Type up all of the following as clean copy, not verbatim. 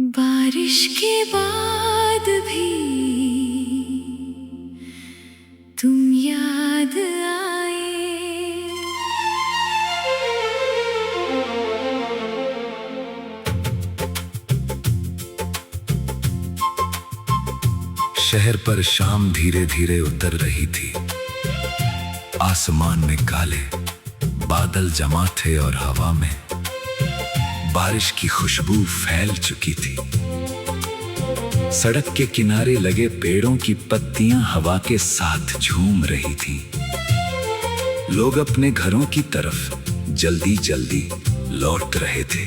बारिश के बाद भी तुम याद आए। शहर पर शाम धीरे धीरे उतर रही थी। आसमान में काले बादल जमा थे और हवा में बारिश की खुशबू फैल चुकी थी। सड़क के किनारे लगे पेड़ों की पत्तियां हवा के साथ झूम रही थी। लोग अपने घरों की तरफ जल्दी जल्दी लौट रहे थे,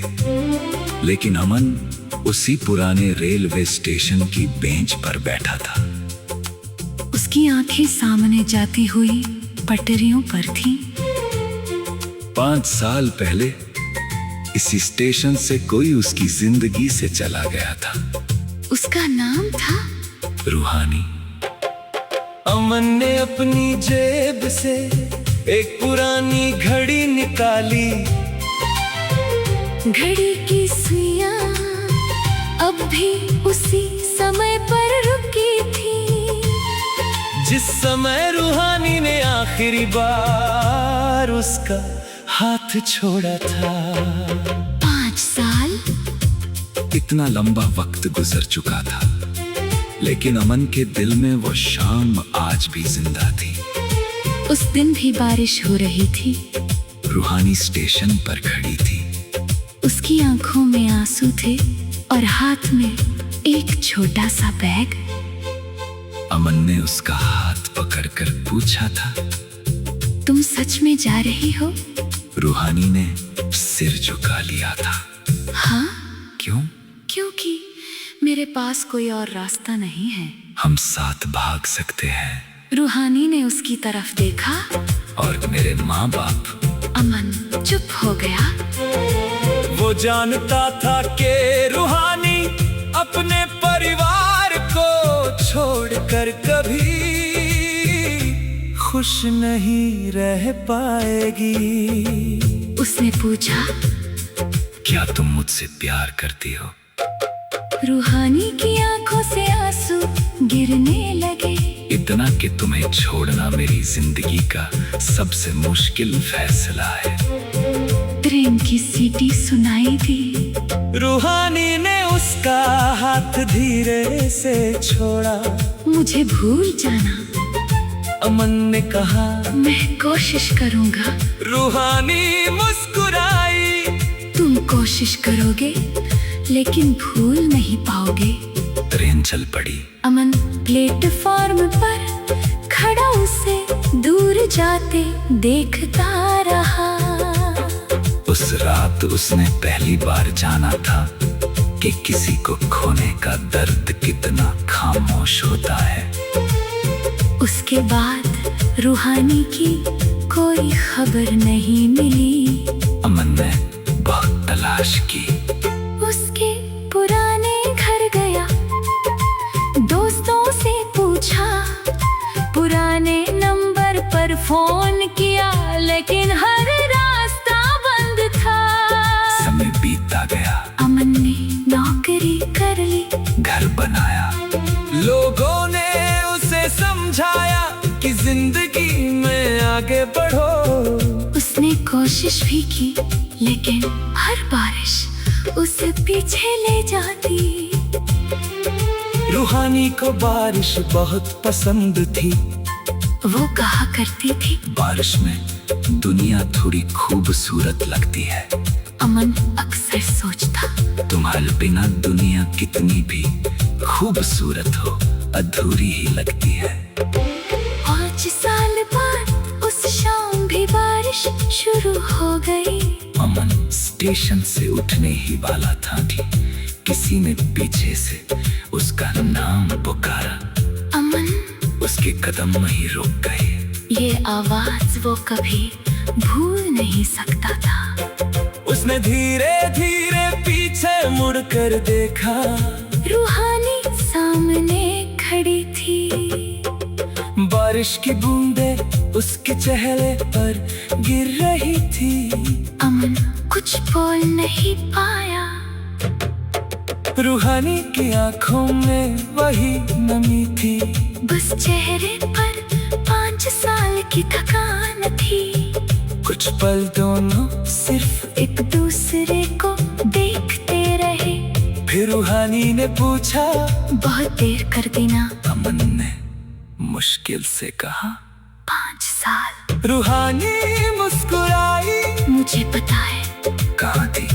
लेकिन अमन उसी पुराने रेलवे स्टेशन की बेंच पर बैठा था। उसकी आंखें सामने जाती हुई पटरियों पर थीं। 5 साल पहले इसी स्टेशन से कोई उसकी जिंदगी से चला गया था। उसका नाम था रूहानी। अमन ने अपनी जेब से एक पुरानी घड़ी निकाली। घड़ी की सुइयां अब भी उसी समय पर रुकी थी, जिस समय रूहानी ने आखिरी बार उसका हाथ छोड़ा था। 5 साल। इतना लंबा वक्त गुजर चुका था, लेकिन अमन के दिल में वो शाम आज भी जिंदा थी। उस दिन भी बारिश हो रही थी। रूहानी स्टेशन पर खड़ी थी। उसकी आंखों में आंसू थे और हाथ में एक छोटा सा बैग। अमन ने उसका हाथ पकड़कर पूछा था, तुम सच में जा रही हो? रूहानी ने सिर झुका लिया था। हाँ। क्यों? क्योंकि मेरे पास कोई और रास्ता नहीं है। हम साथ भाग सकते हैं। रूहानी ने उसकी तरफ देखा। और मेरे माँ बाप। अमन चुप हो गया। वो जानता था कि रूहानी अपने परिवार को छोड़कर कभी खुश नहीं रह पाएगी। उसने पूछा, क्या तुम मुझसे प्यार करती हो? रूहानी की आंखों से आंसू गिरने लगे। इतना कि तुम्हें छोड़ना मेरी जिंदगी का सबसे मुश्किल फैसला है। ट्रेन की सीटी सुनाई दी। रूहानी ने उसका हाथ धीरे से छोड़ा। मुझे भूल जाना, अमन ने कहा। मैं कोशिश करूंगा। रूहानी मुस्कुराई। तुम कोशिश करोगे लेकिन भूल नहीं पाओगे। ट्रेन चल पड़ी। अमन प्लेटफॉर्म पर खड़ा उसे दूर जाते देखता रहा। उस रात उसने पहली बार जाना था कि किसी को खोने का दर्द कितना खामोश होता है। उसके बाद रूहानी की कोई खबर नहीं मिली। अमन ने बहुत तलाश की। उसके पुराने घर गया, दोस्तों से पूछा, पुराने नंबर पर फोन किया, लेकिन हर रास्ता बंद था। समय बीतता गया। अमन ने नौकरी कर ली, घर बनाया। लोगों ने उसे समझाया कि जिंदगी में आगे बढ़ो। उसने कोशिश भी की, लेकिन हर बारिश उसे पीछे ले जाती। रूहानी को बारिश बहुत पसंद थी। वो कहा करती थी, बारिश में दुनिया थोड़ी खूबसूरत लगती है। अमन अक्सर सोचता, तुम्हारे बिना दुनिया कितनी भी खूबसूरत हो, अधूरी ही लगती है। 5 साल बाद उस शाम भी बारिश शुरू हो गई। अमन स्टेशन से उठने ही वाला था कि किसी ने पीछे से उसका नाम पुकारा। अमन, उसके कदम वहीं रुक गए। ये आवाज वो कभी भूल नहीं सकता था। उसने धीरे धीरे पीछे मुड़कर देखा। रूहानी सामने खड़ी थी। बारिश की बूंदें उसके चेहरे पर गिर रही थी। अमन कुछ बोल नहीं पाया। रूहानी की आंखों में वही नमी थी। बस चेहरे पर 5 साल की थकान थी। कुछ पल दोनों सिर्फ एक दूसरे को देखते रहे। फिर रूहानी ने पूछा, बहुत देर कर देना। अमन ने मुश्किल से कहा, 5 साल। रूहानी मुस्कुराई, मुझे पता है। कहाँ थी?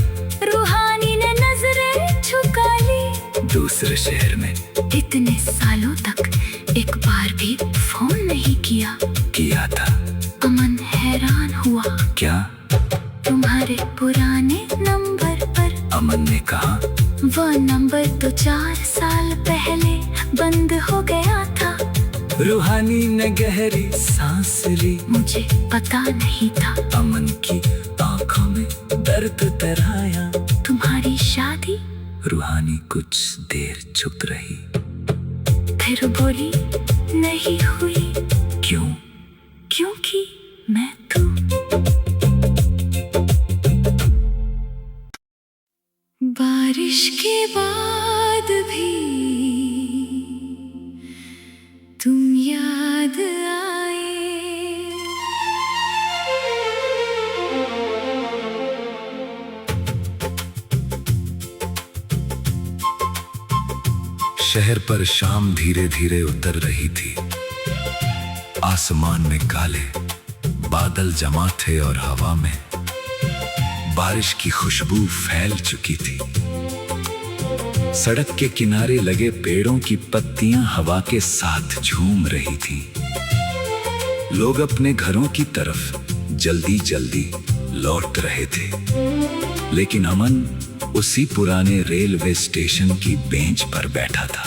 रूहानी ने नजरें झुका ली। दूसरे शहर में। इतने सालों तक एक बार भी फोन नहीं किया। किया था। अमन हैरान हुआ। क्या? तुम्हारे पुराने नंबर पर। अमन ने कहा, वह नंबर तो 4 साल पहले बंद हो गया था। रूहानी ने गहरी सांस ली। मुझे पता नहीं था। अमन की आंखों में दर्द तराया। तुम्हारी शादी? रूहानी कुछ देर चुप रही। फिर बोली, नहीं हुई। क्यों? क्योंकि मैं तू। बारिश के बाद भी तुम याद आए। शहर पर शाम धीरे धीरे उतर रही थी। आसमान में काले बादल जमा थे और हवा में बारिश की खुशबू फैल चुकी थी। सड़क के किनारे लगे पेड़ों की पत्तियां हवा के साथ झूम रही थी। लोग अपने घरों की तरफ जल्दी जल्दी लौट रहे थे, लेकिन अमन उसी पुराने रेलवे स्टेशन की बेंच पर बैठा था।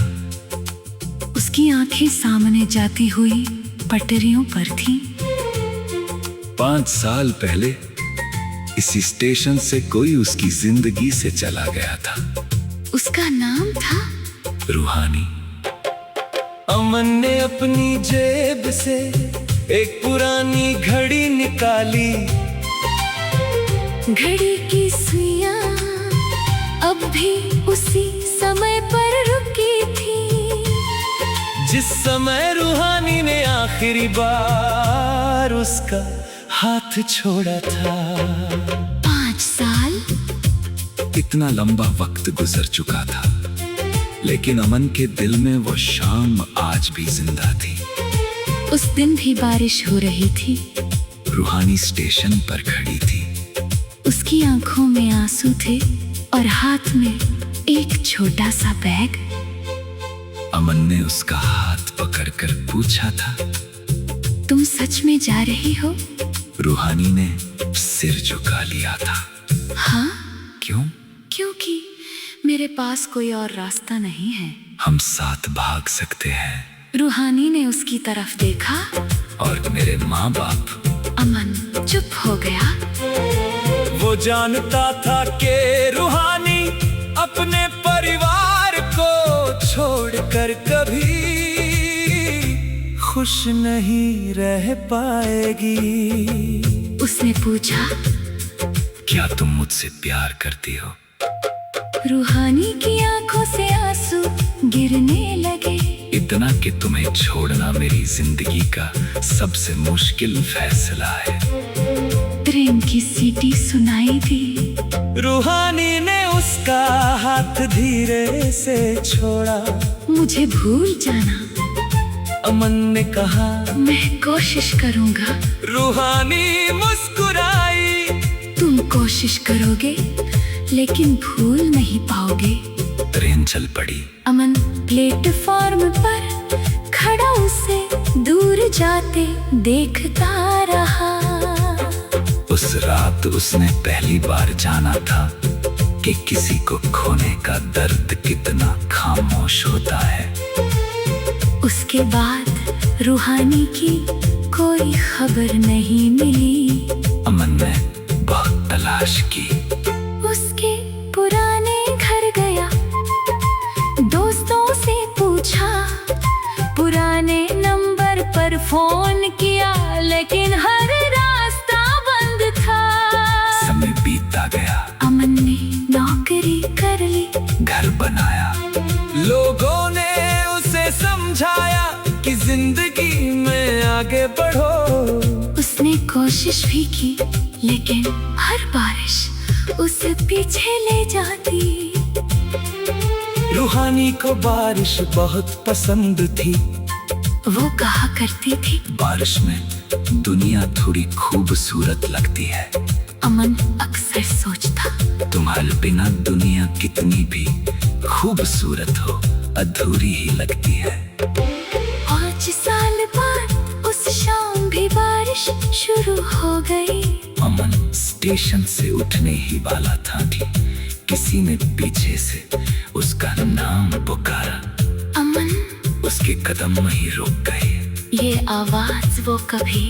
उसकी आंखें सामने जाती हुई पटरियों पर थीं। 5 साल पहले इसी स्टेशन से कोई उसकी जिंदगी से चला गया था। उसका नाम था रूहानी। अमन ने अपनी जेब से एक पुरानी घड़ी निकाली। घड़ी की सुइयां अब भी उसी समय पर रुकी थी, जिस समय रूहानी ने आखिरी बार उसका हाथ छोड़ा था। 5 साल। इतना लंबा वक्त गुजर चुका था, लेकिन अमन के दिल में वो शाम आज भी जिंदा थी। उस दिन भी बारिश हो रही थी। रूहानी स्टेशन पर खड़ी थी। उसकी आंखों में आंसू थे और हाथ में एक छोटा सा बैग। अमन ने उसका हाथ पकड़कर पूछा था, तुम सच में जा रही हो? रूहानी ने सिर झुका लिया था। हाँ। क्यों? क्योंकि मेरे पास कोई और रास्ता नहीं है। हम साथ भाग सकते हैं। रूहानी ने उसकी तरफ देखा और मेरे माँ बाप। अमन चुप हो गया। वो जानता था कि रूहानी अपने परिवार को छोड़कर कभी खुश नहीं रह पाएगी। उसने पूछा, क्या तुम मुझसे प्यार करती हो? रूहानी की आंखों से आंसू गिरने लगे। इतना कि तुम्हें छोड़ना मेरी जिंदगी का सबसे मुश्किल फैसला है। ट्रेन की सीटी सुनाई दी। रूहानी ने उसका हाथ धीरे से छोड़ा। मुझे भूल जाना, अमन ने कहा। मैं कोशिश करूंगा। रूहानी मुस्कुराई। तुम कोशिश करोगे लेकिन भूल नहीं पाओगे। ट्रेन चल पड़ी। अमन प्लेटफॉर्म पर खड़ा उसे दूर जाते देखता रहा। उस रात उसने पहली बार जाना था कि किसी को खोने का दर्द कितना खामोश होता है। उसके बाद रूहानी की कोई खबर नहीं मिली। अमन ने बहुत तलाश की। उसके पुराने घर गया, दोस्तों से पूछा, पुराने नंबर पर फोन किया, लेकिन हर रास्ता बंद था। समय बीतता गया। अमन ने नौकरी कर ली। घर बनाया। लोगों ने उसे समझाया कि जिंदगी में आगे बढ़ो। उसने कोशिश भी की, लेकिन हर बारिश उसे पीछे ले जाती। रूहानी को बारिश बहुत पसंद थी। वो कहा करती थी, बारिश में दुनिया थोड़ी खूबसूरत लगती है। अमन अक्सर सोचता, तुम्हारे बिना दुनिया कितनी भी खूबसूरत हो, अधूरी ही लगती है। 5 साल बाद उस शाम भी बारिश शुरू हो गई। अमन स्टेशन से उठने ही वाला था कि किसी ने पीछे से उसका नाम पुकारा। अमन, उसके कदम वहीं रुक गए। ये आवाज वो कभी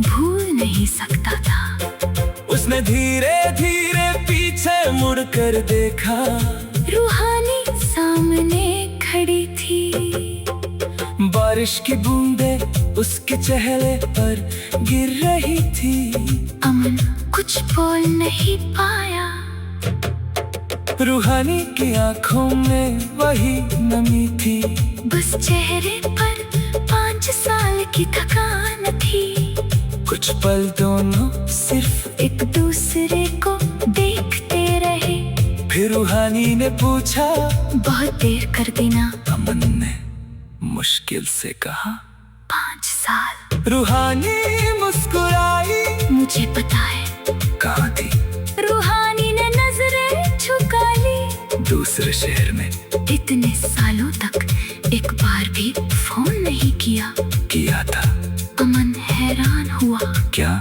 भूल नहीं सकता था। उसने धीरे धीरे पीछे मुड़कर देखा। रूहानी सामने खड़ी थी। बारिश की बूंदें उसके चेहरे पर गिर रही थी। अमन कुछ बोल नहीं पाया। रूहानी की आंखों में वही नमी थी। बस चेहरे पर 5 साल की थकान थी। कुछ पल दोनों सिर्फ एक दूसरे को देखते रहे। फिर रूहानी ने पूछा, बहुत देर कर देना। अमन ने मुश्किल से कहा, 5 साल। रूहानी मुस्कुराई। मुझे पता है। कहाँ थी? रूहानी ने नजरें झुका ली। दूसरे शहर में। इतने सालों तक एक बार भी फोन नहीं किया था। अमन हैरान हुआ। क्या?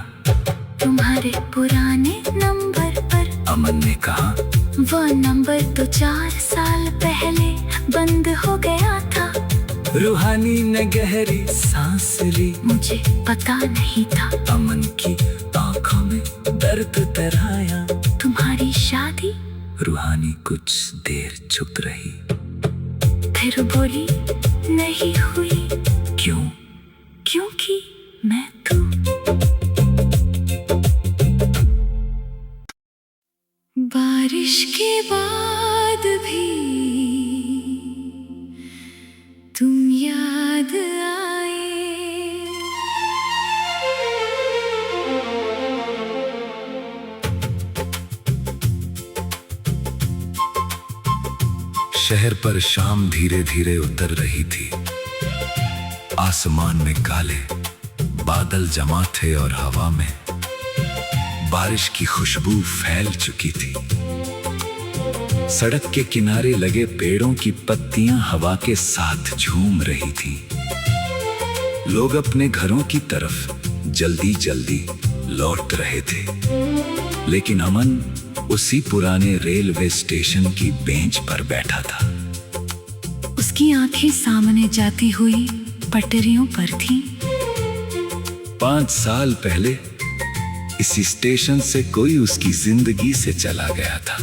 तुम्हारे पुराने नंबर पर। अमन ने कहा, वो नंबर तो 4 साल पहले बंद हो गया था। रूहानी ने गहरी सांस ली। मुझे पता नहीं था। अमन की आंखों में दर्द तराया। तुम्हारी शादी? रूहानी कुछ देर चुप रही, फिर बोली, नहीं हुई। क्यों? क्योंकि मैं तू। बारिश के बाद भी तुम याद आए। शहर पर शाम धीरे धीरे उतर रही थी। आसमान में काले बादल जमा थे और हवा में बारिश की खुशबू फैल चुकी थी। सड़क के किनारे लगे पेड़ों की पत्तियां हवा के साथ झूम रही थी। लोग अपने घरों की तरफ जल्दी जल्दी लौट रहे थे, लेकिन अमन उसी पुराने रेलवे स्टेशन की बेंच पर बैठा था। उसकी आंखें सामने जाती हुई पटरियों पर थीं। 5 साल पहले इसी स्टेशन से कोई उसकी जिंदगी से चला गया था।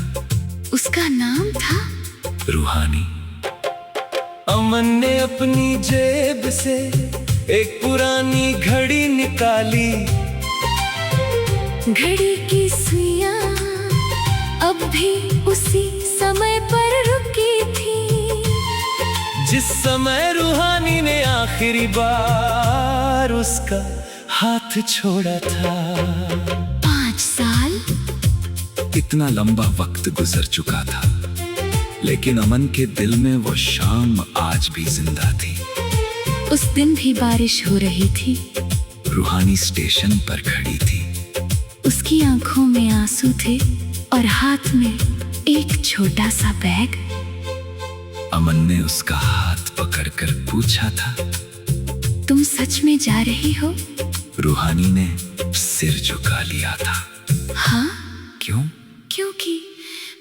उसका नाम था रूहानी। अमन ने अपनी जेब से एक पुरानी घड़ी निकाली। घड़ी की सुइयां अब भी उसी समय पर रुकी थी, जिस समय रूहानी ने आखिरी बार उसका हाथ छोड़ा था। 5 साल। इतना लंबा वक्त गुजर चुका था, लेकिन अमन के दिल में वो शाम आज भी जिंदा थी। उस दिन भी बारिश हो रही थी। रूहानी स्टेशन पर खड़ी थी। उसकी आंखों में आंसू थे और हाथ में एक छोटा सा बैग। अमन ने उसका हाथ पकड़कर पूछा था, तुम सच में जा रही हो? रूहानी ने सिर झुका लिया था। हाँ। क्यों? क्योंकि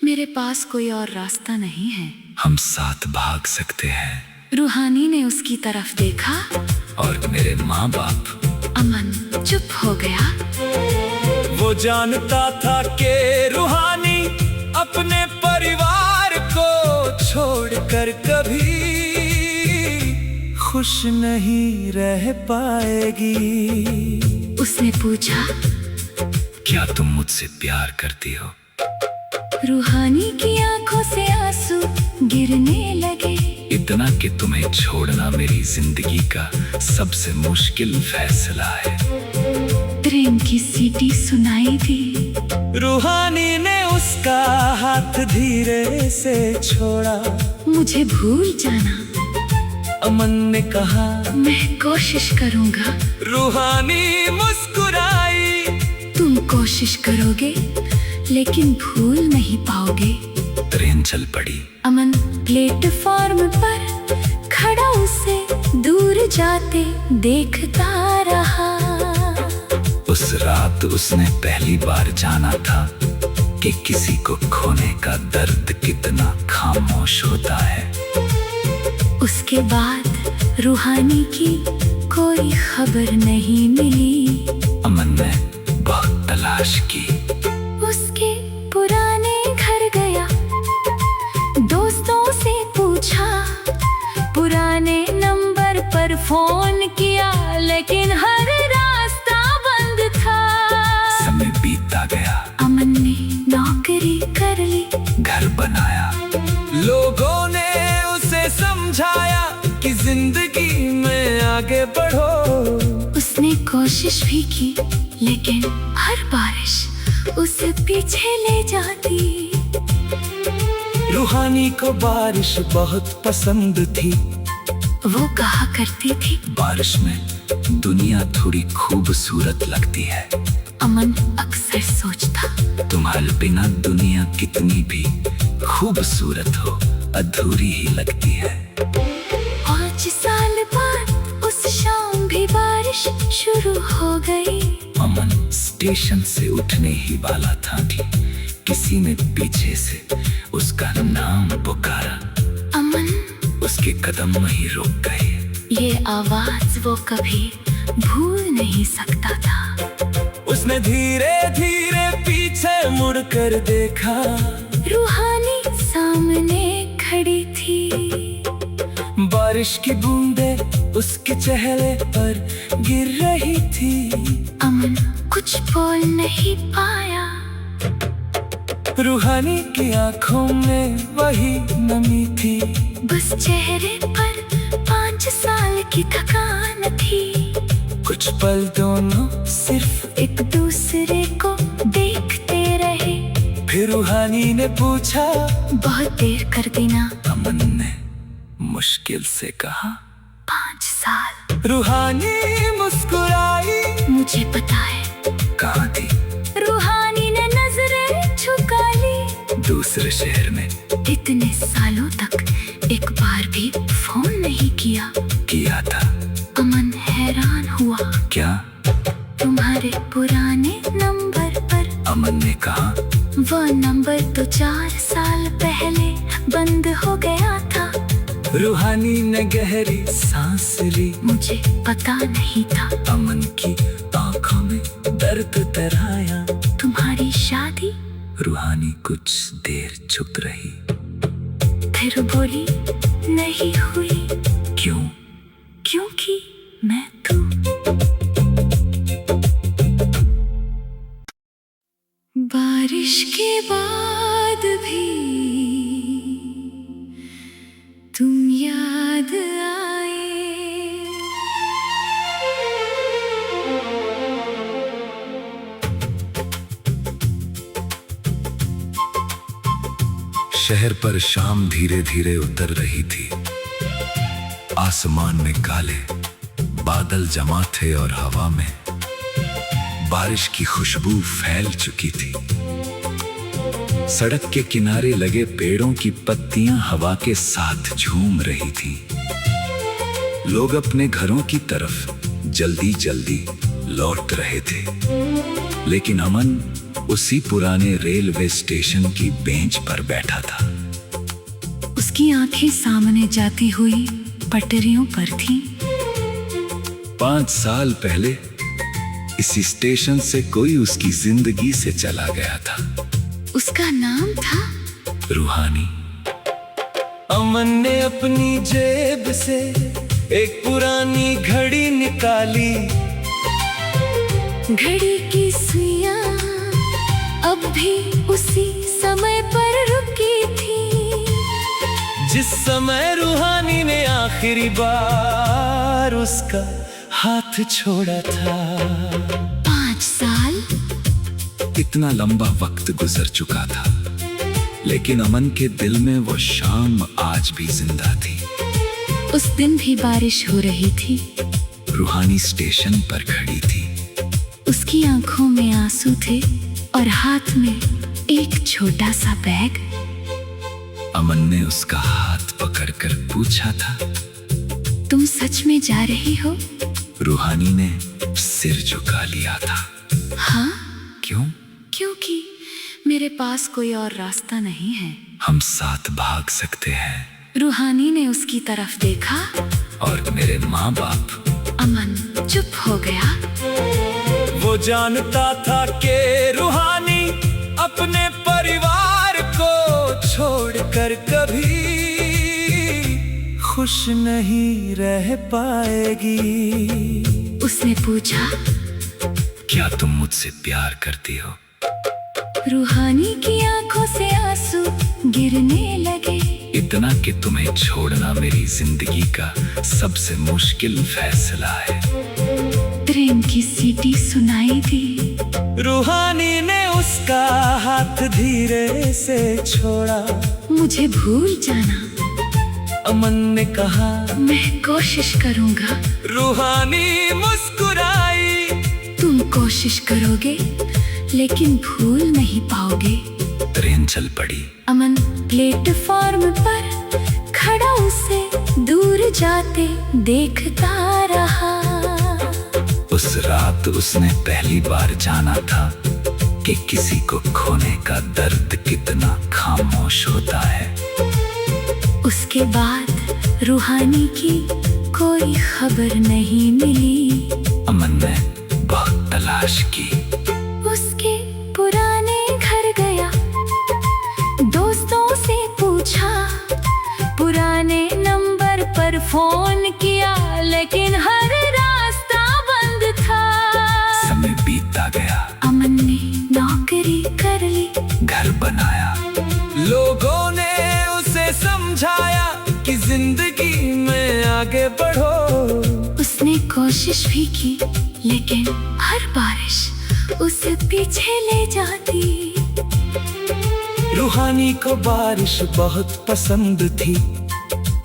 मेरे पास कोई और रास्ता नहीं है। हम साथ भाग सकते हैं। रूहानी ने उसकी तरफ देखा और मेरे माँ बाप। अमन चुप हो गया। वो जानता था कि रूहानी अपने परिवार को छोड़कर कभी खुश नहीं रह पाएगी। उसने पूछा, क्या तुम मुझसे प्यार करती हो? रूहानी की आंखों से आंसू गिरने लगे। इतना कि तुम्हें छोड़ना मेरी जिंदगी का सबसे मुश्किल फैसला है। ट्रेन की सीटी सुनाई दी। रूहानी ने उसका हाथ धीरे से छोड़ा। मुझे भूल जाना, अमन ने कहा। मैं कोशिश करूँगा। रूहानी मुस्कुराई। तुम कोशिश करोगे लेकिन भूल नहीं पाओगे। ट्रेन चल पड़ी। अमन प्लेटफॉर्म पर खड़ा उसे दूर जाते देखता रहा। उस रात उसने पहली बार जाना था कि किसी को खोने का दर्द कितना खामोश होता है। उसके बाद रूहानी की कोई खबर नहीं मिली। अमन ने बहुत तलाश की। उसके पुराने घर गया, दोस्तों से पूछा, पुराने नंबर पर फोन किया, लेकिन हर रास्ता बंद था। समय बीतता गया। अमन ने नौकरी कर ली, घर बनाया। लोगों ने उसे समझाया कि जिंदगी में आगे बढ़ो। उसने कोशिश भी की, लेकिन हर बारिश उसे पीछे ले जाती। रूहानी को बारिश बहुत पसंद थी। वो कहा करती थी, बारिश में दुनिया थोड़ी खूबसूरत लगती है। अमन अक्सर सोचता, तुम्हारे बिना दुनिया कितनी भी खूबसूरत हो अधूरी ही लगती है। 5 साल बाद उस शाम भी बारिश शुरू हो गई। अमन स्टेशन से उठने ही वाला था कि किसी ने पीछे से उसका नाम पुकारा। अमन, उसके कदम वहीं रुक गए। ये आवाज वो कभी भूल नहीं सकता था। उसने धीरे धीरे पीछे मुड़कर देखा। रूहानी सामने खड़ी थी। बारिश की बूंदें उसके चेहरे पर गिर रही थी। अमन कुछ बोल नहीं पाया। रूहानी की आंखों में वही नमी थी। बस चेहरे पर 5 साल की थकान थी। कुछ पल दोनों सिर्फ एक दूसरे को देखते रहे। फिर रूहानी ने पूछा, बहुत देर कर देना। अमन ने मुश्किल से कहा, 5 साल। रूहानी मुस्कुराई। मुझे पता है। कहाँ थी? रूहानी ने नजरें झुका ली। दूसरे शहर में। इतने सालों तक एक बार भी फोन नहीं किया। किया था। अमन हैरान हुआ। क्या? तुम्हारे पुराने नंबर पर। अमन ने कहा। वो नंबर तो 4 साल पहले बंद हो गया था। रूहानी ने गहरी सांस ली। मुझे पता नहीं था। अमन की आंखों में दर्द तराया। तुम्हारी शादी? रूहानी कुछ देर चुप रही, फिर बोली, नहीं हुई। क्यों? क्योंकि मैं तू। बारिश के बाद भी तुम याद आए। शहर पर शाम धीरे धीरे उतर रही थी। आसमान में काले बादल जमा थे और हवा में बारिश की खुशबू फैल चुकी थी। सड़क के किनारे लगे पेड़ों की पत्तियां हवा के साथ झूम रही थी। लोग अपने घरों की तरफ जल्दी जल्दी लौट रहे थे, लेकिन अमन उसी पुराने रेलवे स्टेशन की बेंच पर बैठा था। उसकी आंखें सामने जाती हुई पटरियों पर थीं। 5 साल पहले इसी स्टेशन से कोई उसकी जिंदगी से चला गया था। उसका नाम था रूहानी। अमन ने अपनी जेब से एक पुरानी घड़ी निकाली। घड़ी की सुइयां अब भी उसी समय पर रुकी थी। जिस समय रूहानी ने आखिरी बार उसका हाथ छोड़ा था। 5 साल। इतना लंबा वक्त गुजर चुका था, लेकिन अमन के दिल में वो शाम आज भी जिंदा थी। उस दिन भी बारिश हो रही थी। रूहानी स्टेशन पर खड़ी थी। उसकी आंखों में आंसू थे और हाथ में एक छोटा सा बैग। अमन ने उसका हाथ पकड़कर पूछा था, तुम सच में जा रही हो? रूहानी ने सिर झुका लिया था। हाँ। क्यों? क्योंकि मेरे पास कोई और रास्ता नहीं है। हम साथ भाग सकते हैं। रूहानी ने उसकी तरफ देखा और मेरे माँ बाप। अमन चुप हो गया। वो जानता था कि रूहानी अपने परिवार को छोड़कर कभी खुश नहीं रह पाएगी। उसने पूछा, क्या तुम मुझसे प्यार करती हो? रूहानी की आंखों से आंसू गिरने लगे। इतना कि तुम्हें छोड़ना मेरी जिंदगी का सबसे मुश्किल फैसला है। ट्रेन की सीटी सुनाई दी। रूहानी ने उसका हाथ धीरे से छोड़ा। मुझे भूल जाना, अमन ने कहा। मैं कोशिश करूंगा। रूहानी मुस्कुराई। तुम कोशिश करोगे लेकिन भूल नहीं पाओगे। ट्रेन चल पड़ी। अमन प्लेटफॉर्म पर खड़ा उसे दूर जाते देखता रहा। उस रात उसने पहली बार जाना था कि किसी को खोने का दर्द कितना खामोश होता है। उसके बाद रूहानी की कोई खबर नहीं मिली। अमन ने बहुत तलाश की। उसके पुराने घर गया, दोस्तों से पूछा, पुराने नंबर पर फोन किया, लेकिन हर रास्ता बंद था। समय बीतता गया। अमन ने नौकरी कर ली, घर बनाया। लोगों ने उसे समझाया कि जिंदगी में आगे बढ़ो। उसने कोशिश भी की, लेकिन हर बारिश उसे पीछे ले जाती। रूहानी को बारिश बहुत पसंद थी।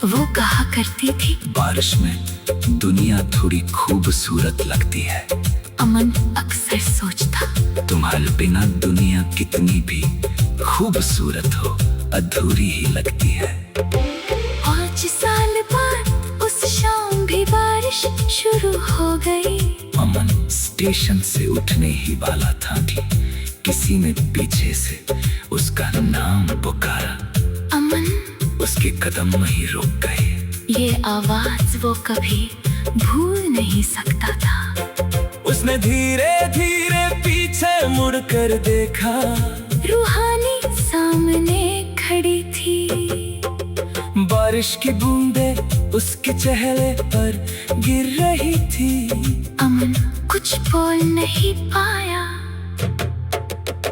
वो कहा करती थी, बारिश में दुनिया थोड़ी खूबसूरत लगती है। अमन अक्सर सोचता, तुम्हारे बिना दुनिया कितनी भी खूबसूरत हो, अधूरी ही लगती है। 5 साल बाद उस शाम भी बारिश शुरू हो गई। अमन स्टेशन से उठने ही वाला था कि किसी ने पीछे से उसका नाम पुकारा। अमन, उसके कदम वहीं रुक गए। ये आवाज वो कभी भूल नहीं सकता था। उसने धीरे धीरे पीछे मुड़कर देखा। रूहानी सामने खड़ी थी। बारिश की बूंदें उसके चेहरे पर गिर रही थी। अमन कुछ बोल नहीं पाया।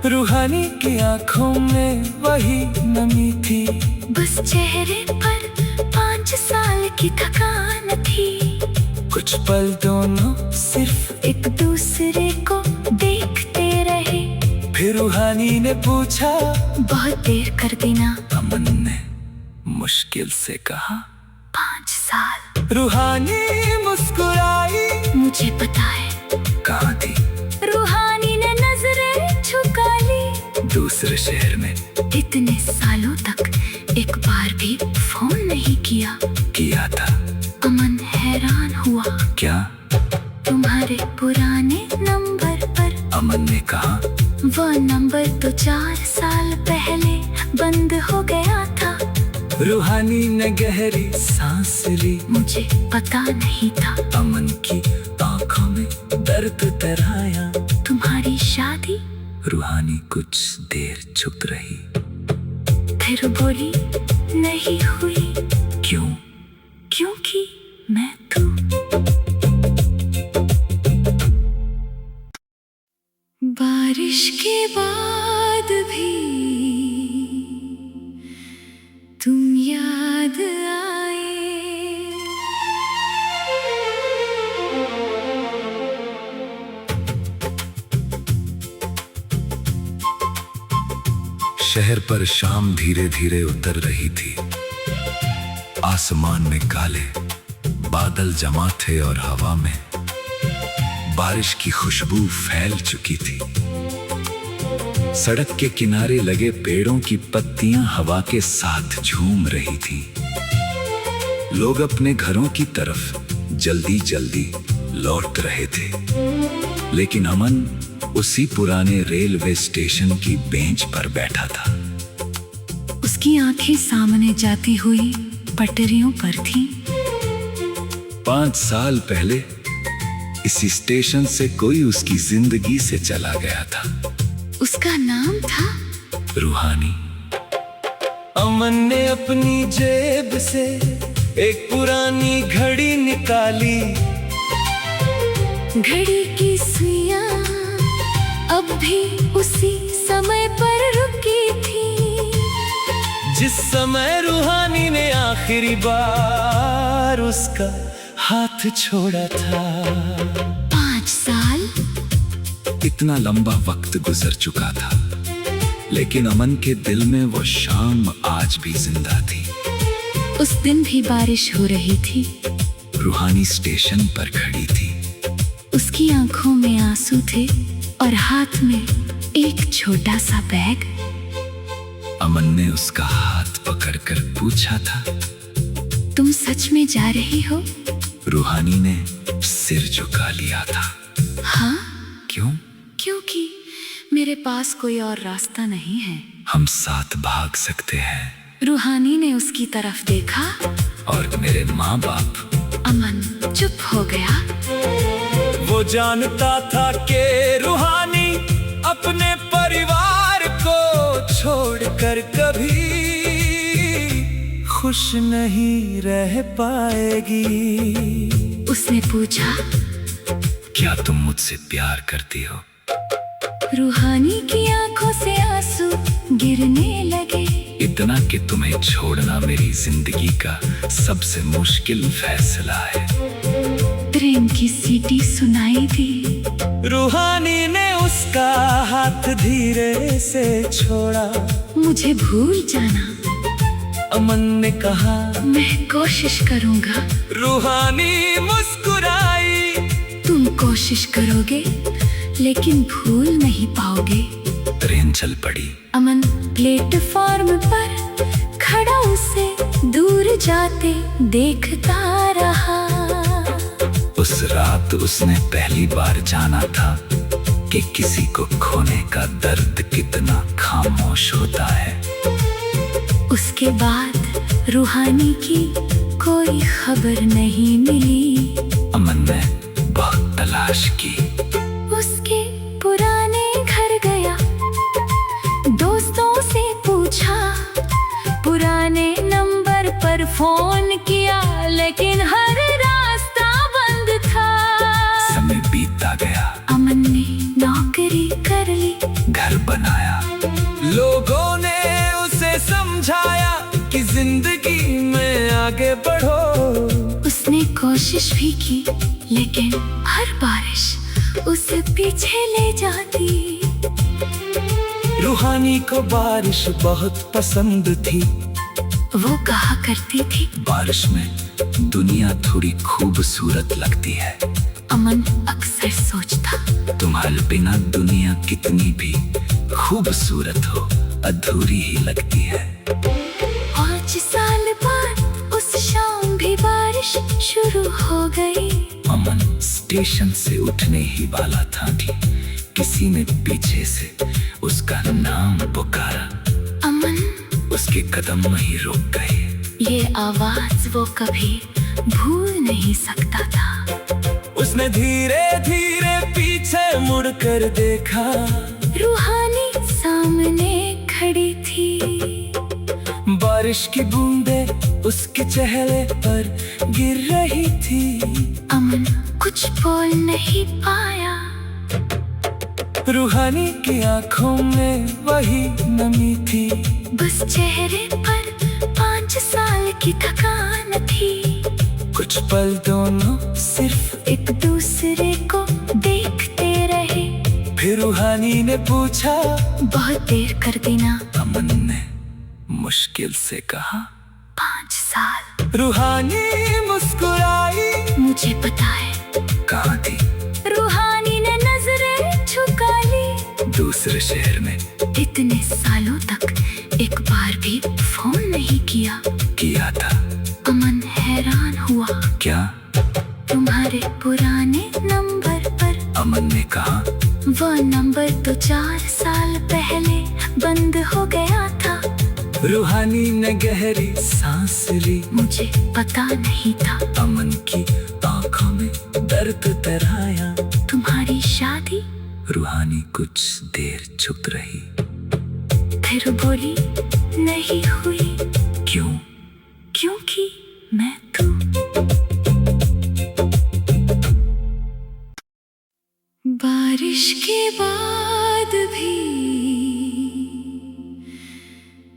रूहानी की आंखों में वही नमी थी। बस चेहरे पर 5 साल की थकान थी। कुछ पल दोनों सिर्फ एक दूसरे को देखते रहे। फिर रूहानी ने पूछा, बहुत देर कर देना। अमन ने मुश्किल से कहा, 5 साल। रूहानी मुस्कुराई। मुझे पता है। कहाँ थी? रूहानी ने नजरें झुका ली। दूसरे शहर में। इतने सालों तक एक बार भी फोन नहीं किया। किया था। अमन हैरान हुआ। क्या? तुम्हारे पुराने नंबर पर। अमन ने कहा। वो नंबर तो 4 साल पहले बंद हो गया था। रूहानी ने गहरी सांस ली। मुझे पता नहीं था। अमन की आंखों में दर्द तराया। तुम्हारी शादी? रूहानी कुछ देर चुप रही, फिर बोली, नहीं हुई। क्यों? क्योंकि मैं तू। बारिश के बाद भी तुम याद याद आए। शहर पर शाम धीरे धीरे उतर रही थी। आसमान में काले बादल जमा थे और हवा में बारिश की खुशबू फैल चुकी थी। सड़क के किनारे लगे पेड़ों की पत्तियां हवा के साथ झूम रही थी। लोग अपने घरों की तरफ जल्दी जल्दी लौट रहे थे, लेकिन अमन उसी पुराने रेलवे स्टेशन की बेंच पर बैठा था। उसकी आंखें सामने जाती हुई पटरियों पर थीं। 5 साल पहले इसी स्टेशन से कोई उसकी जिंदगी से चला गया था। उसका नाम था रूहानी। अमन ने अपनी जेब से एक पुरानी घड़ी निकाली। घड़ी की सुइयां अब भी उसी समय पर रुकी थी, जिस समय रूहानी ने आखिरी बार उसका हाथ छोड़ा था। 5 साल। इतना लंबा वक्त गुजर चुका था, लेकिन अमन के दिल में वो शाम आज भी जिंदा थी। उस दिन भी बारिश हो रही थी। रूहानी स्टेशन पर खड़ी थी। उसकी आंखों में आंसू थे और हाथ में एक छोटा सा बैग। अमन ने उसका हाथ पकड़कर पूछा था, तुम सच में जा रही हो? रूहानी ने सिर झुका लिया था। हाँ। क्यों? क्योंकि मेरे पास कोई और रास्ता नहीं है। हम साथ भाग सकते हैं। रूहानी ने उसकी तरफ देखा और मेरे माँ बाप। अमन चुप हो गया। वो जानता था कि रूहानी अपने परिवार को छोड़कर कभी खुश नहीं रह पाएगी। उसने पूछा, क्या तुम मुझसे प्यार करती हो? रूहानी की आंखों से आंसू गिरने लगे। इतना कि तुम्हें छोड़ना मेरी जिंदगी का सबसे मुश्किल फैसला है। ट्रेन की सीटी सुनाई दी। रूहानी ने उसका हाथ धीरे से छोड़ा। मुझे भूल जाना, अमन ने कहा। मैं कोशिश करूंगा। रूहानी मुस्कुराई। तुम कोशिश करोगे लेकिन भूल नहीं पाओगे। ट्रेन चल पड़ी। अमन प्लेटफॉर्म पर खड़ा उसे दूर जाते देखता रहा। उस रात उसने पहली बार जाना था कि किसी को खोने का दर्द कितना खामोश होता है। उसके बाद रूहानी की कोई खबर नहीं मिली। अमन ने बहुत तलाश की। उसके पुराने घर गया, दोस्तों से पूछा, पुराने नंबर पर फोन किया, लेकिन हर रास्ता बंद था। समय बीतता गया। अमन ने नौकरी कर ली, घर बनाया। लोगों ने उसे समझाया कि जिंदगी में आगे बढ़ो। उसने कोशिश भी की, लेकिन हर बारिश उसे पीछे ले जाती। रूहानी को बारिश बहुत पसंद थी। वो कहा करती थी, बारिश में दुनिया थोड़ी खूबसूरत लगती है। अमन अक्सर सोचता, तुम्हारे बिना दुनिया कितनी भी खूबसूरत हो अधूरी ही लगती है। 5 साल बाद उस शाम भी बारिश शुरू हो गई। अमन स्टेशन से उठने ही वाला था कि किसी ने पीछे से उसका नाम पुकारा। अमन, उसके कदम वहीं रुक गए। ये आवाज वो कभी भूल नहीं सकता था। उसने धीरे धीरे पीछे मुड़कर देखा। रूहानी सामने खड़ी थी। बारिश की बूंदें उसके चेहरे पर गिर रही थी। अमन कुछ बोल नहीं पाया। रूहानी की आंखों में वही नमी थी। बस चेहरे पर 5 5 साल की थकान थी, कुछ पल दोनों सिर्फ एक दूसरे को देखते रहे। फिर रूहानी ने पूछा, बहुत देर कर देना। अमन ने मुश्किल से कहा, 5 साल। रूहानी मुस्कुराई, मुझे पता है। कहाँ थी? रूहानी ने नजरें झुका ली। दूसरे शहर में। इतने सालों तक एक बार भी फोन नहीं किया था। अमन हैरान हुआ। क्या? तुम्हारे पुराने नंबर पर। अमन ने कहा, वो नंबर तो 4 साल पहले बंद हो गया था। रूहानी ने गहरी सांस ली। मुझे पता नहीं था। अमन की आंखों में दर्द तराया। तुम्हारी शादी? रूहानी कुछ देर चुप रही, फिर बोली, नहीं हुई। क्यों? क्योंकि मैं तू। बारिश के बाद भी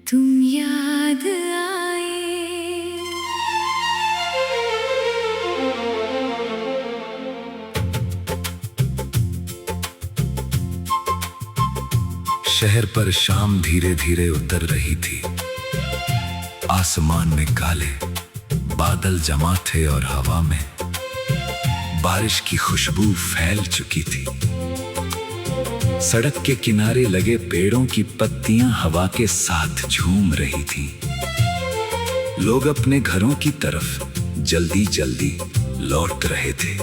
तुम याद आए। शहर पर शाम धीरे धीरे उतर रही थी। आसमान में काले बादल जमा थे और हवा में बारिश की खुशबू फैल चुकी थी। सड़क के किनारे लगे पेड़ों की पत्तियां हवा के साथ झूम रही थी। लोग अपने घरों की तरफ जल्दी जल्दी लौट रहे थे,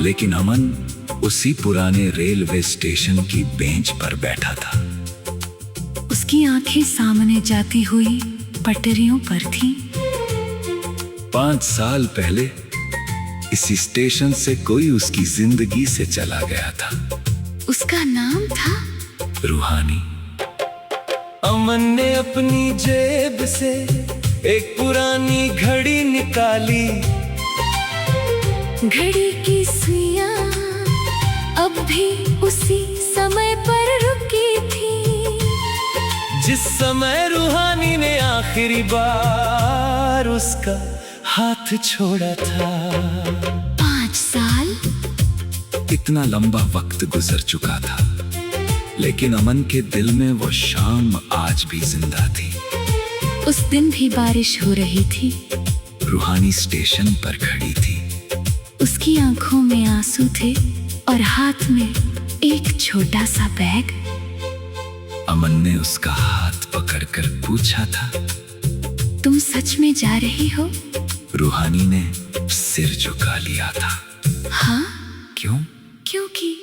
लेकिन अमन उसी पुराने रेलवे स्टेशन की बेंच पर बैठा था। उसकी आंखें सामने जाती हुई पटरियों पर थीं। 5 साल पहले इसी स्टेशन से कोई उसकी जिंदगी से चला गया था। उसका नाम था रूहानी। अमन ने अपनी जेब से एक पुरानी घड़ी निकाली। घड़ी की सुइयां अब भी उसी समय पर रुकी थी, जिस समय रूहानी ने आखिरी बार उसका हाथ छोड़ा था। 5 साल। इतना लंबा वक्त गुजर चुका था, लेकिन अमन के दिल में वो शाम आज भी जिंदा थी। उस दिन भी बारिश हो रही थी। रूहानी स्टेशन पर खड़ी थी। उसकी आंखों में आंसू थे और हाथ में एक छोटा सा बैग। अमन ने उसका हाथ पकड़कर पूछा था, तुम सच में जा रही हो? रूहानी ने सिर झुका लिया था। हाँ। क्यों? क्योंकि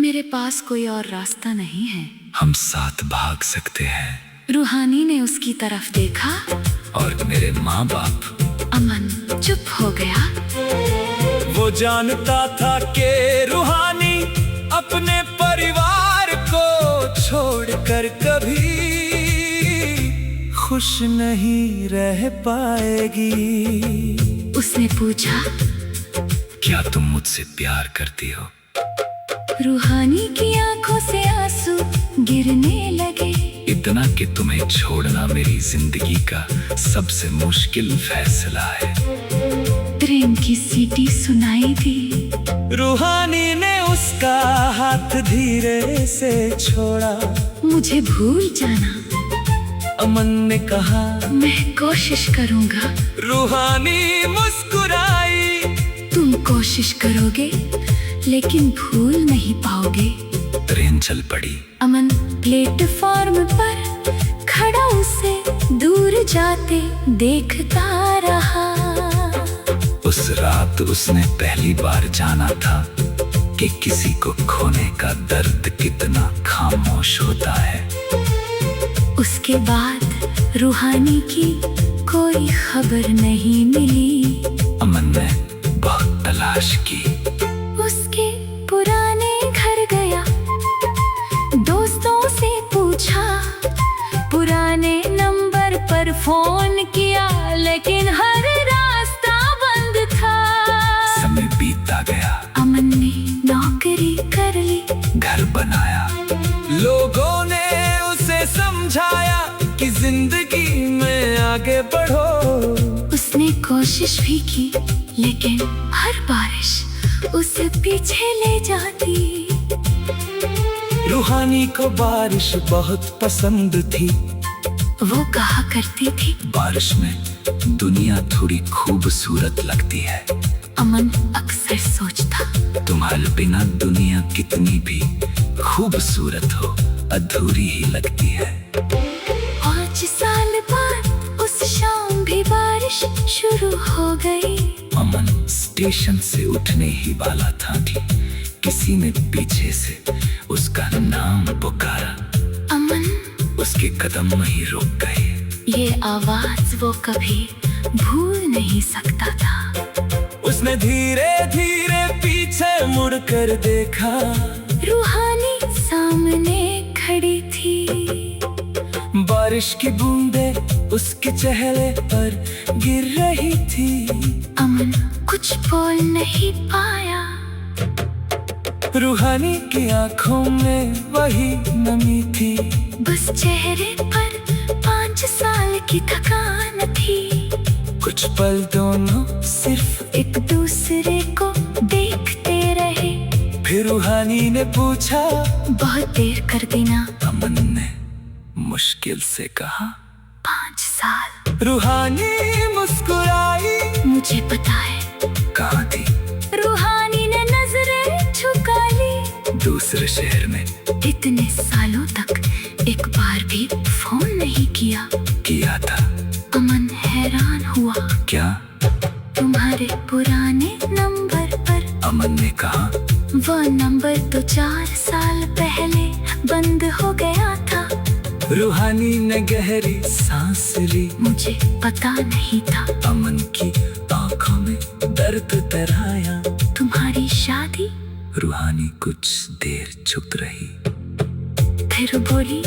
मेरे पास कोई और रास्ता नहीं है। हम साथ भाग सकते हैं। रूहानी ने उसकी तरफ देखा और मेरे माँ बाप। अमन चुप हो गया। वो जानता था कि रूहानी अपने परिवार को छोड़कर कभी खुश नहीं रह पाएगी। उसने पूछा, क्या तुम मुझसे प्यार करती हो? रूहानी की आंखों से आंसू गिरने लगे। इतना कि तुम्हें छोड़ना मेरी जिंदगी का सबसे मुश्किल फैसला है। ट्रेन की सीटी सुनाई दी। रूहानी ने उसका हाथ धीरे से छोड़ा। मुझे भूल जाना, अमन ने कहा। मैं कोशिश करूंगा। रूहानी मुस्कुराई। तुम कोशिश करोगे लेकिन भूल नहीं पाओगे। ट्रेन चल पड़ी। अमन प्लेटफॉर्म पर खड़ा उसे दूर जाते देखता रहा। उस रात उसने पहली बार जाना था कि किसी को खोने का दर्द कितना खामोश होता है। उसके बाद रूहानी की कोई खबर नहीं मिली। अमन ने बहुत तलाश की। उसके पुराने घर गया, दोस्तों से पूछा, पुराने नंबर पर फोन किया, लेकिन हर रास्ता बंद था। समय बीतता गया। अमन ने नौकरी कर ली, घर बनाया। लोगों ने उसे समझाया कि जिंदगी में आगे बढ़ कोशिश भी की, लेकिन हर बारिश उसे पीछे ले जाती। रूहानी को बारिश बहुत पसंद थी। वो कहा करती थी, बारिश में दुनिया थोड़ी खूबसूरत लगती है। अमन अक्सर सोचता, तुम्हारे बिना दुनिया कितनी भी खूबसूरत हो, अधूरी ही लगती है। 5 साल बाद उस शाम भी बारिश शुरू हो गई। अमन स्टेशन से उठने ही वाला था कि किसी ने पीछे से उसका नाम पुकारा। अमन, उसके कदम वहीं रुक गए। ये आवाज वो कभी भूल नहीं सकता था। उसने धीरे धीरे पीछे मुड़कर देखा। रूहानी सामने खड़ी थी। बारिश की बूंदें उसके चेहरे पर गिर रही थी। अमन कुछ बोल नहीं पाया। रूहानी की आंखों में वही नमी थी। बस चेहरे पर 5 साल की थकान थी। कुछ पल दोनों सिर्फ एक दूसरे को देखते रहे। फिर रूहानी ने पूछा, बहुत देर कर देना। अमन ने मुश्किल से कहा, 5 साल। रूहानी मुस्कुराई। मुझे पता है। कहाँ थी? रूहानी ने नजरें झुका ली। दूसरे शहर में। इतने सालों तक एक बार भी फोन नहीं किया। किया था। अमन हैरान हुआ। क्या? तुम्हारे पुराने नंबर पर। अमन ने कहा, वो नंबर तो 4 साल पहले बंद हो गया था। रूहानी ने गहरी सांस ली। मुझे पता नहीं था। अमन की आंखों में दर्द तराया। तुम्हारी शादी? रूहानी कुछ देर चुप रही, फिर बोली,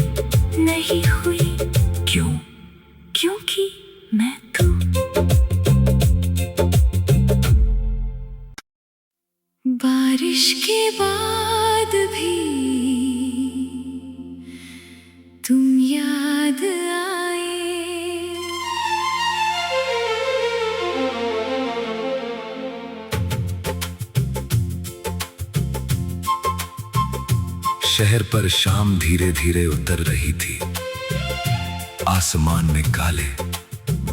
नहीं हुई। क्यों? क्योंकि मैं तो बारिश के बाद भी तुम याद आए। शहर पर शाम धीरे धीरे उतर रही थी। आसमान में काले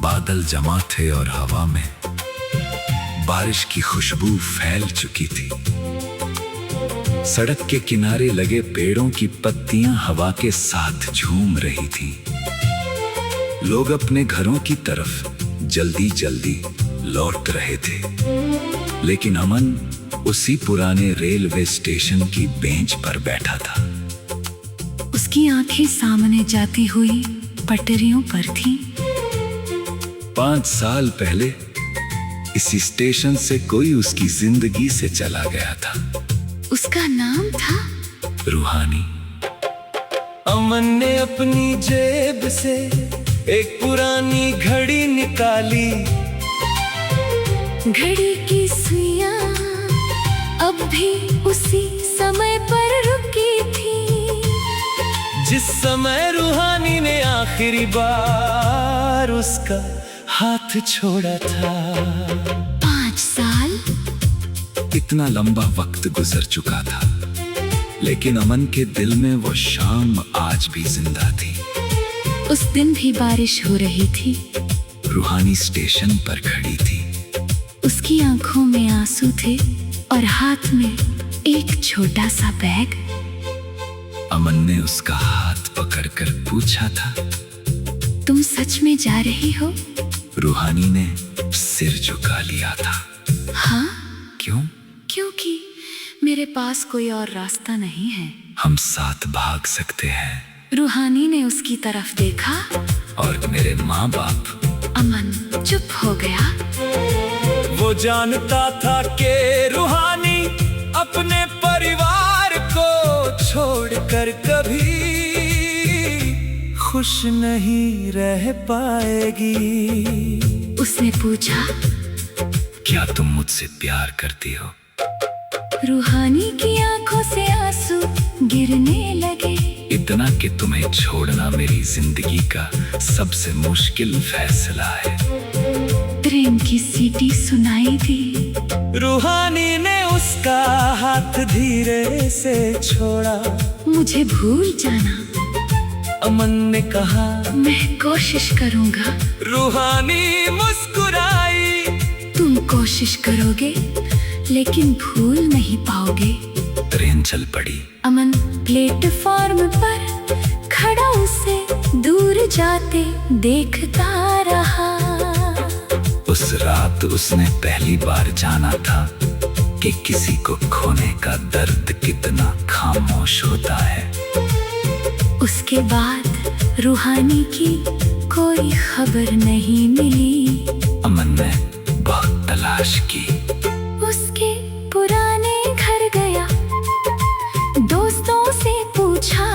बादल जमा थे और हवा में बारिश की खुशबू फैल चुकी थी। सड़क के किनारे लगे पेड़ों की पत्तियां हवा के साथ झूम रही थी। लोग अपने घरों की तरफ जल्दी जल्दी लौट रहे थे, लेकिन अमन उसी पुराने रेलवे स्टेशन की बेंच पर बैठा था। उसकी आंखें सामने जाती हुई पटरियों पर थीं। 5 साल पहले इसी स्टेशन से कोई उसकी जिंदगी से चला गया था। उसका नाम था रूहानी। अमन ने अपनी जेब से एक पुरानी घड़ी निकाली। घड़ी की सुइयां अब भी उसी समय पर रुकी थी, जिस समय रूहानी ने आखिरी बार उसका हाथ छोड़ा था। 5 साल। इतना लंबा वक्त गुजर चुका था, लेकिन अमन के दिल में वो शाम आज भी जिंदा थी। उस दिन भी बारिश हो रही थी। रूहानी स्टेशन पर खड़ी थी। उसकी आंखों में आंसू थे और हाथ में एक छोटा सा बैग। अमन ने उसका हाथ पकड़कर पूछा था, तुम सच में जा रही हो? रूहानी ने सिर झुका लिया था। हाँ। क्यों? क्योंकि मेरे पास कोई और रास्ता नहीं है। हम साथ भाग सकते हैं। रूहानी ने उसकी तरफ देखा। और मेरे माँ बाप। अमन चुप हो गया। वो जानता था कि रूहानी अपने परिवार को छोड़कर कभी खुश नहीं रह पाएगी। उसने पूछा, क्या तुम मुझसे प्यार करती हो? रूहानी की आंखों से आंसू गिरने लगे। इतना कि तुम्हें छोड़ना मेरी जिंदगी का सबसे मुश्किल फैसला है। ट्रेन की सीटी सुनाई दी। रूहानी ने उसका हाथ धीरे से छोड़ा। मुझे भूल जाना, अमन ने कहा। मैं कोशिश करूँगा। रूहानी मुस्कुराई। तुम कोशिश करोगे लेकिन भूल नहीं पाओगे। ट्रेन चल पड़ी। अमन प्लेटफॉर्म पर खड़ा उसे दूर जाते देखता रहा। उस रात उसने पहली बार जाना था कि किसी को खोने का दर्द कितना खामोश होता है। उसके बाद रूहानी की कोई खबर नहीं मिली। अमन ने बहुत तलाश की। उसके पुराने घर गया, दोस्तों से पूछा,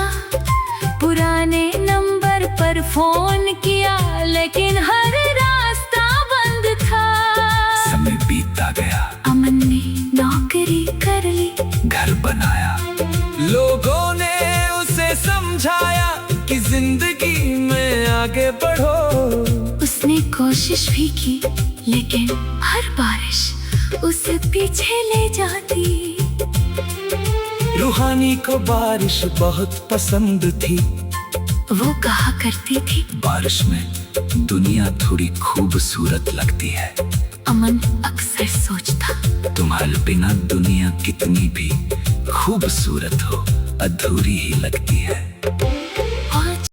पुराने नंबर पर फोन किया, लेकिन हर रास्ता बंद था। समय बीतता गया। अमन ने नौकरी कर ली, घर बनाया। लोगों ने उसे समझाया कि जिंदगी में आगे बढ़ो। उसने कोशिश भी की, लेकिन हर बारिश उसे पीछे ले जाती। रूहानी को बारिश बहुत पसंद थी। वो कहा करती थी, बारिश में दुनिया थोड़ी खूबसूरत लगती है। अमन अक्सर सोचता, तुम्हारे बिना दुनिया कितनी भी खूबसूरत हो, अधूरी ही लगती है।